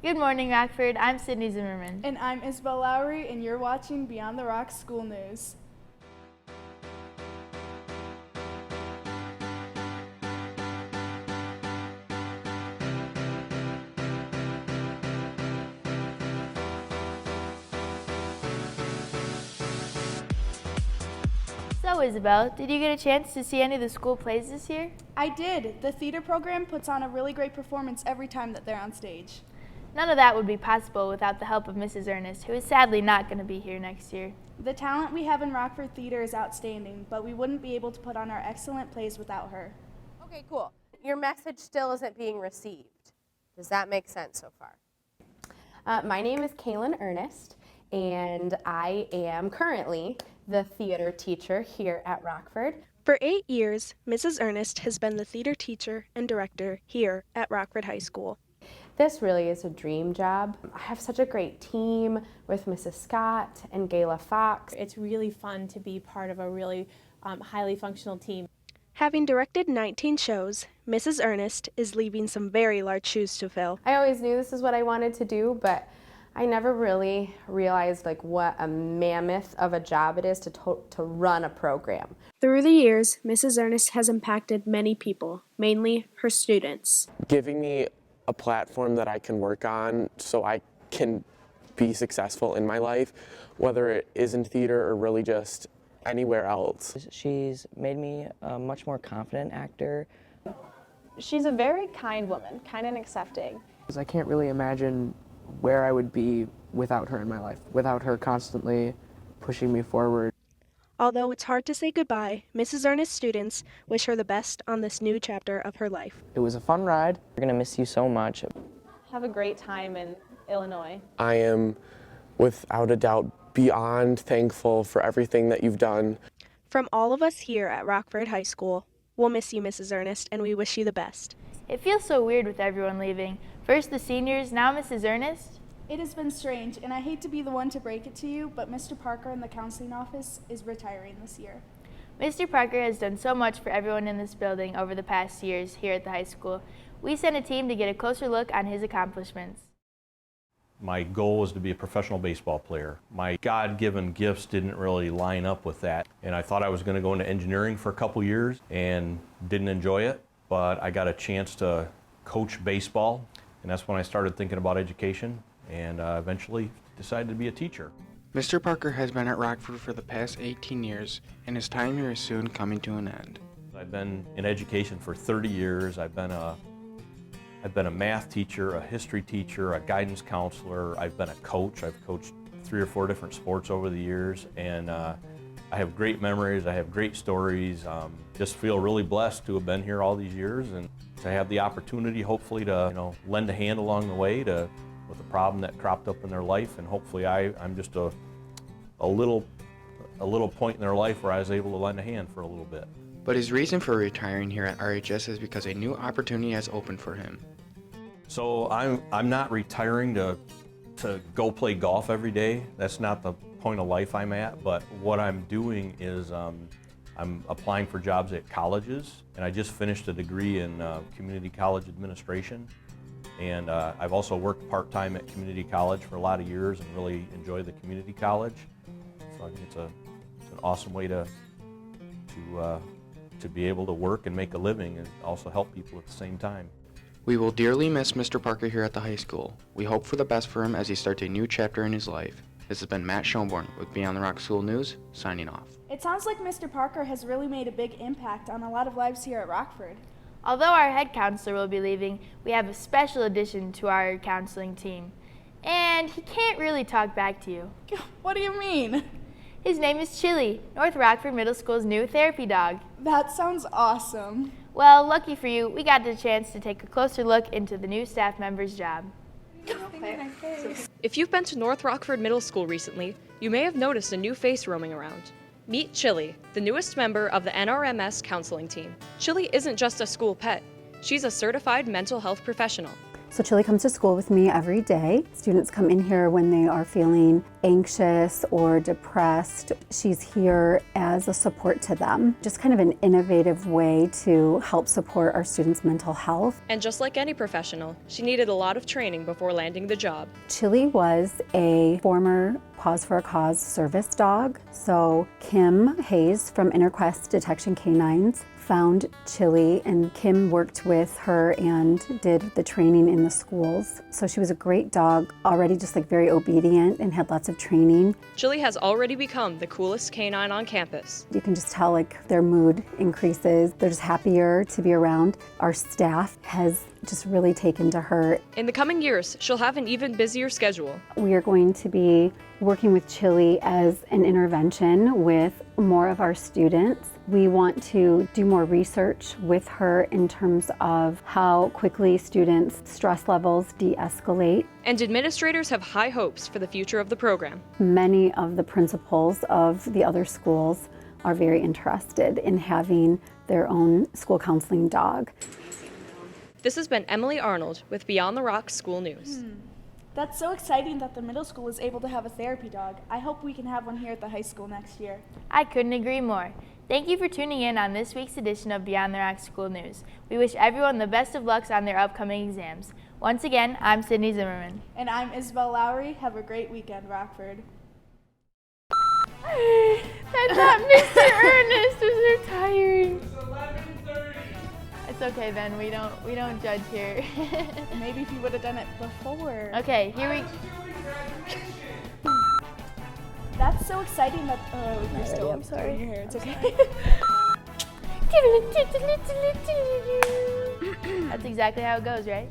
Good morning, Rockford. I'm Sydney Zimmerman. And I'm Isabel Lowry, and you're watching Beyond the Rocks School News. So, Isabel, did you get a chance to see any of the school plays this year? I did. The theater program puts on a really great performance every time that they're on stage. None of that would be possible without the help of Mrs. Earnest, who is sadly not going to be here next year. The talent we have in Rockford Theater is outstanding, but we wouldn't be able to put on our excellent plays without her. Okay, cool. Your message still isn't being received. Does that make sense so far? My name is Earnest, and I am currently the theater teacher here at Rockford. For 8 years, Mrs. Earnest has been the theater teacher and director here at Rockford High School. This really is a dream job. I have such a great team with Mrs. Scott and Gayla Fox. It's really fun to be part of a really highly functional team. Having directed 19 shows, Mrs. Earnest is leaving some very large shoes to fill. I always knew this is what I wanted to do, but I never really realized what a mammoth of a job it is to run a program. Through the years, Mrs. Earnest has impacted many people, mainly her students. Giving me a platform that I can work on so I can be successful in my life, whether it is in theater or really just anywhere else. She's made me a much more confident actor. She's a very kind woman, kind and accepting. I can't really imagine where I would be without her in my life, without her constantly pushing me forward. Although it's hard to say goodbye, Mrs. Earnest's students wish her the best on this new chapter of her life. It was a fun ride. We're gonna miss you so much. Have a great time in Illinois. I am, without a doubt, beyond thankful for everything that you've done. From all of us here at Rockford High School, we'll miss you, Mrs. Earnest, and we wish you the best. It feels so weird with everyone leaving. First the seniors, now Mrs. Earnest. It has been strange, and I hate to be the one to break it to you, but Mr. Parker in the counseling office is retiring this year. Mr. Parker has done so much for everyone in this building over the past years here at the high school. We sent a team to get a closer look on his accomplishments. My goal was to be a professional baseball player. My God-given gifts didn't really line up with that, and I thought I was going to go into engineering for a couple years and didn't enjoy it, but I got a chance to coach baseball, and that's when I started thinking about education, and eventually decided to be a teacher. Mr. Parker has been at Rockford for the past 18 years, and his time here is soon coming to an end. I've been in education for 30 years. I've been a math teacher, a history teacher, a guidance counselor. I've been a coach. I've coached 3 or 4 different sports over the years, and I have great memories. I have great stories. Just feel really blessed to have been here all these years and to have the opportunity, hopefully, to lend a hand along the way with a problem that cropped up in their life, and hopefully I'm just a little point in their life where I was able to lend a hand for a little bit. But his reason for retiring here at RHS is because a new opportunity has opened for him. So I'm not retiring to go play golf every day. That's not the point of life I'm at, but what I'm doing is I'm applying for jobs at colleges, and I just finished a degree in community college administration. And I've also worked part-time at community college for a lot of years and really enjoy the community college. So I think it's an awesome way to be able to work and make a living and also help people at the same time. We will dearly miss Mr. Parker here at the high school. We hope for the best for him as he starts a new chapter in his life. This has been Matt Schoenborn with Beyond the Rock School News, signing off. It sounds like Mr. Parker has really made a big impact on a lot of lives here at Rockford. Although our head counselor will be leaving, we have a special addition to our counseling team. And he can't really talk back to you. What do you mean? His name is Chillie, North Rockford Middle School's new therapy dog. That sounds awesome. Well, lucky for you, we got the chance to take a closer look into the new staff member's job. If you've been to North Rockford Middle School recently, you may have noticed a new face roaming around. Meet Chillie, the newest member of the NRMS counseling team. Chillie isn't just a school pet. She's a certified mental health professional. So Chillie comes to school with me every day. Students come in here when they are feeling anxious or depressed. She's here as a support to them. Just kind of an innovative way to help support our students' mental health. And just like any professional, she needed a lot of training before landing the job. Chillie was a former Pause for a Cause service dog. So Kim Hayes from InterQuest Detection Canines found Chillie, and Kim worked with her and did the training in the schools. So she was a great dog, already just like very obedient and had lots of training. Chillie has already become the coolest canine on campus. You can just tell like their mood increases. They're just happier to be around. Our staff has just really taken to her. In the coming years, she'll have an even busier schedule. We are going to be working with Chillie as an intervention with more of our students. We want to do more research with her in terms of how quickly students' stress levels de-escalate. And administrators have high hopes for the future of the program. Many of the principals of the other schools are very interested in having their own school counseling dog. This has been Emily Arnold with Beyond the Rocks School News. That's so exciting that the middle school was able to have a therapy dog. I hope we can have one here at the high school next year. I couldn't agree more. Thank you for tuning in on this week's edition of Beyond the Rocks School News. We wish everyone the best of luck on their upcoming exams. Once again, I'm Sydney Zimmerman. And I'm Isabel Lowry. Have a great weekend, Rockford. I thought Mr. Earnest was retiring. It's 11:30. It's okay then, we don't judge here. Maybe if you would have done it before. Okay, here we That's so exciting that you're still I'm sorry. doing your hair. It's okay. That's exactly how it goes, right?